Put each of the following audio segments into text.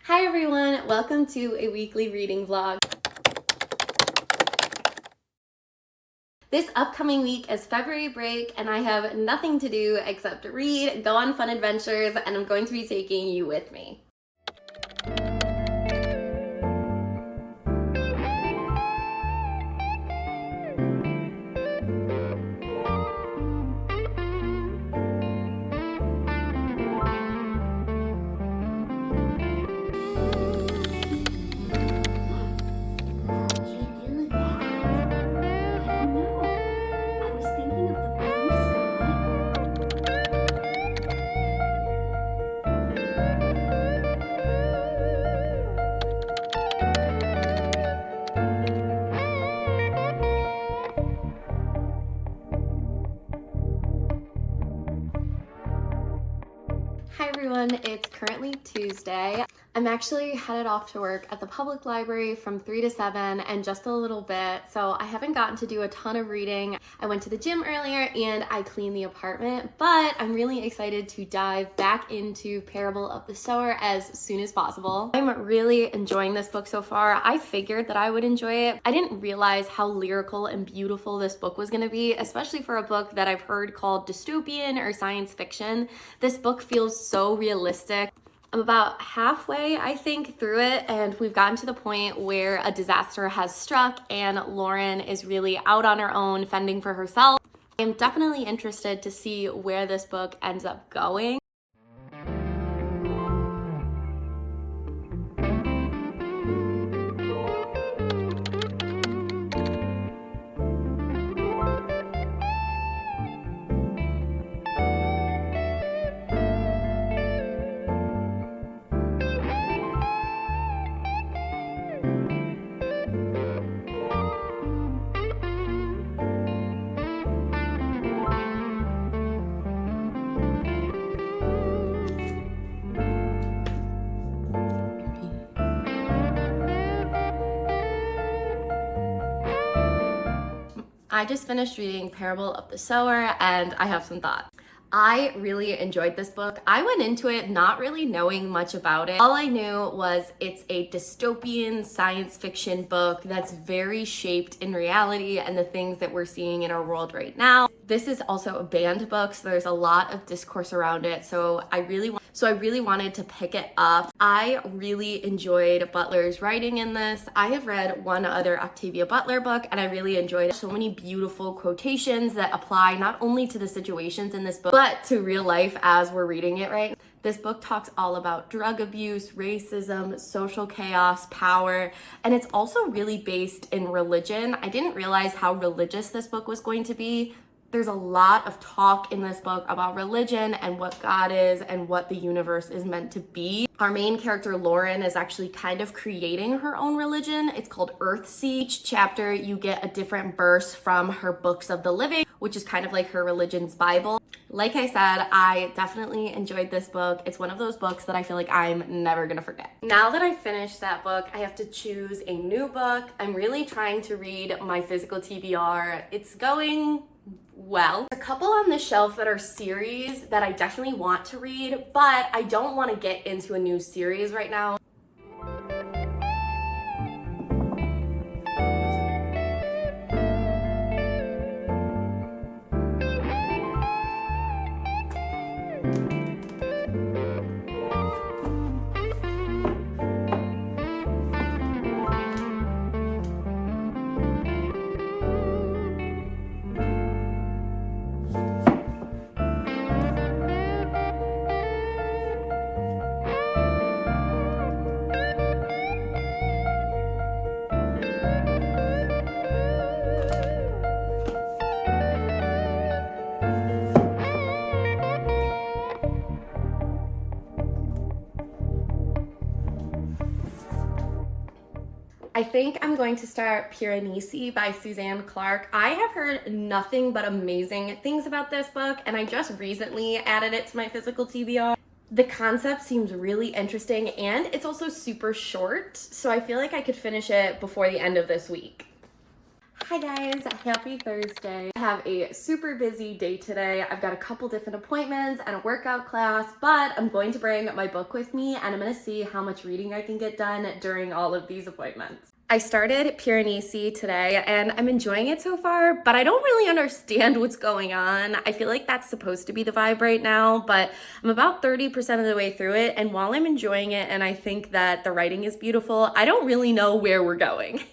Hi everyone, welcome to a weekly reading vlog. This upcoming week is February break and I have nothing to do except read, go on fun adventures, and I'm going to be taking you with me. Hi everyone, it's currently Tuesday. I'm actually headed off to work at the public library from 3 to 7 and just a little bit, so I haven't gotten to do a ton of reading. I went to the gym earlier and I cleaned the apartment, but I'm really excited to dive back into Parable of the Sower as soon as possible. I'm really enjoying this book so far. I figured that I would enjoy it. I didn't realize how lyrical and beautiful this book was going to be, especially for a book that I've heard called dystopian or science fiction. This book feels so realistic. I'm about halfway, I think, through it, and we've gotten to the point where a disaster has struck and Lauren is really out on her own, fending for herself. I'm definitely interested to see where this book ends up going. I just finished reading Parable of the Sower and I have some thoughts. I really enjoyed this book. I went into it not really knowing much about it. All I knew was it's a dystopian science fiction book that's very shaped in reality and the things that we're seeing in our world right now. This is also a banned book, so there's a lot of discourse around it. So I really wanted to pick it up. I really enjoyed Butler's writing in this. I have read one other Octavia Butler book and I really enjoyed it. So many beautiful quotations that apply not only to the situations in this book, but to real life as we're reading it right now. This book talks all about drug abuse, racism, social chaos, power, and it's also really based in religion. I didn't realize how religious this book was going to be. There's a lot of talk in this book about religion and what God is and what the universe is meant to be. Our main character, Lauren, is actually kind of creating her own religion. It's called Earthseed. Each chapter, you get a different verse from her books of the living, which is kind of like her religion's Bible. Like I said, I definitely enjoyed this book. It's one of those books that I feel like I'm never gonna forget. Now that I've finished that book, I have to choose a new book. I'm really trying to read my physical TBR. It's going well. A couple on the shelf that are series that I definitely want to read, but I don't want to get into a new series right now. I think I'm going to start Piranesi by Susanna Clarke. I have heard nothing but amazing things about this book, and I just recently added it to my physical TBR. The concept seems really interesting, and it's also super short, so I feel like I could finish it before the end of this week. Hi guys, happy Thursday. I have a super busy day today. I've got a couple different appointments and a workout class, but I'm going to bring my book with me and I'm gonna see how much reading I can get done during all of these appointments. I started Piranesi today and I'm enjoying it so far, but I don't really understand what's going on. I feel like that's supposed to be the vibe right now, but I'm about 30% of the way through it, and while I'm enjoying it and I think that the writing is beautiful, I don't really know where we're going.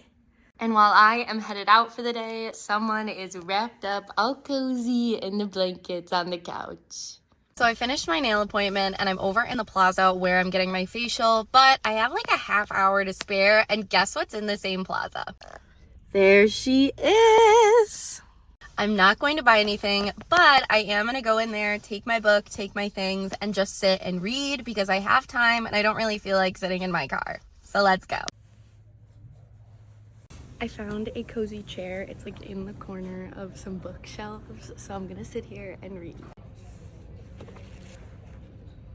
And while I am headed out for the day, someone is wrapped up all cozy in the blankets on the couch. So I finished my nail appointment and I'm over in the plaza where I'm getting my facial, but I have like a half hour to spare, and guess what's in the same plaza? There she is. I'm not going to buy anything, but I am going to go in there, take my book, take my things, and just sit and read because I have time and I don't really feel like sitting in my car. So let's go. I found a cozy chair. It's like in the corner of some bookshelves, so I'm gonna sit here and read.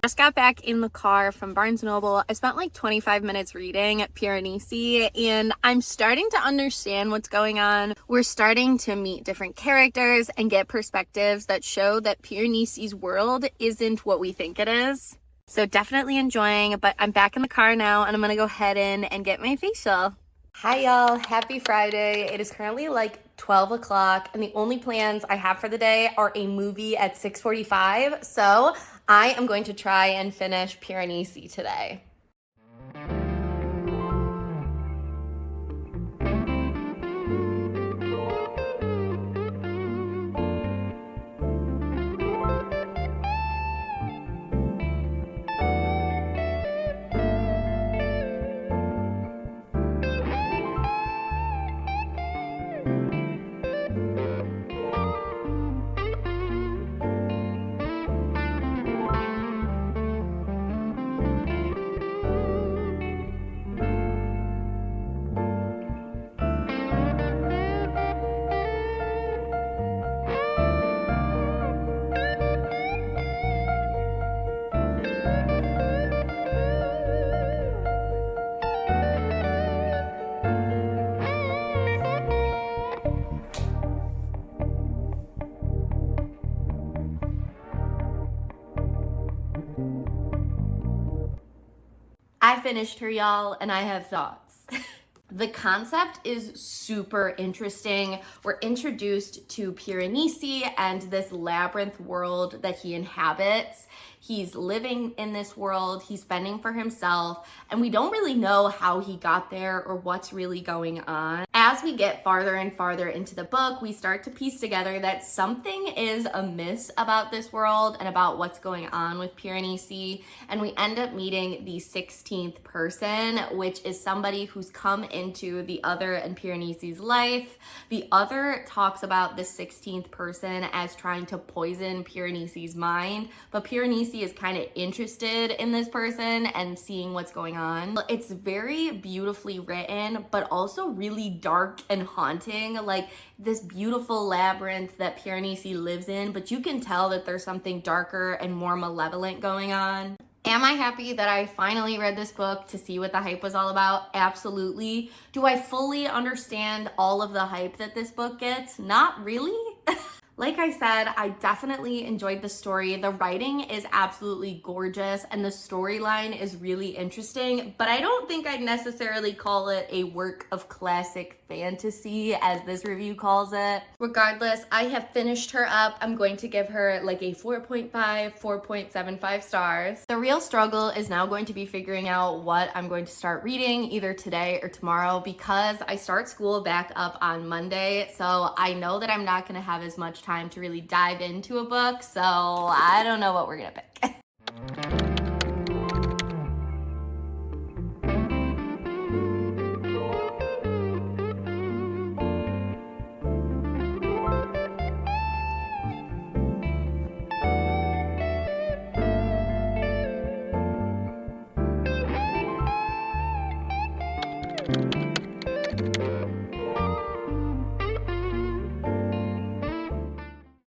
Just got back in the car from Barnes & Noble. I spent like 25 minutes reading Piranesi, and I'm starting to understand what's going on. We're starting to meet different characters and get perspectives that show that Piranesi's world isn't what we think it is. So definitely enjoying, but I'm back in the car now and I'm gonna go head in and get my facial. Hi y'all, happy Friday. It is currently like 12 o'clock and the only plans I have for the day are a movie at 6:45. So I am going to try and finish Piranesi today. I finished her, y'all, and I have thoughts. The concept is super interesting. We're introduced to Piranesi and this labyrinth world that he inhabits. He's living in this world, he's fending for himself, and we don't really know how he got there or what's really going on. As we get farther and farther into the book, we start to piece together that something is amiss about this world and about what's going on with Piranesi, and we end up meeting the 16th person, which is somebody who's come into the other and Piranesi's life. The other talks about the 16th person as trying to poison Piranesi's mind, but Piranesi is kind of interested in this person and seeing what's going on. It's very beautifully written, but also really dark and haunting, like this beautiful labyrinth that Piranesi lives in, but you can tell that there's something darker and more malevolent going on. Am I happy that I finally read this book to see what the hype was all about? Absolutely. Do I fully understand all of the hype that this book gets? Not really. Like I said, I definitely enjoyed the story. The writing is absolutely gorgeous and the storyline is really interesting, but I don't think I'd necessarily call it a work of classic fantasy as this review calls it. Regardless, I have finished her up. I'm going to give her like a 4.5, 4.75 stars. The real struggle is now going to be figuring out what I'm going to start reading either today or tomorrow, because I start school back up on Monday. So I know that I'm not gonna have as much time to really dive into a book, so I don't know what we're gonna pick.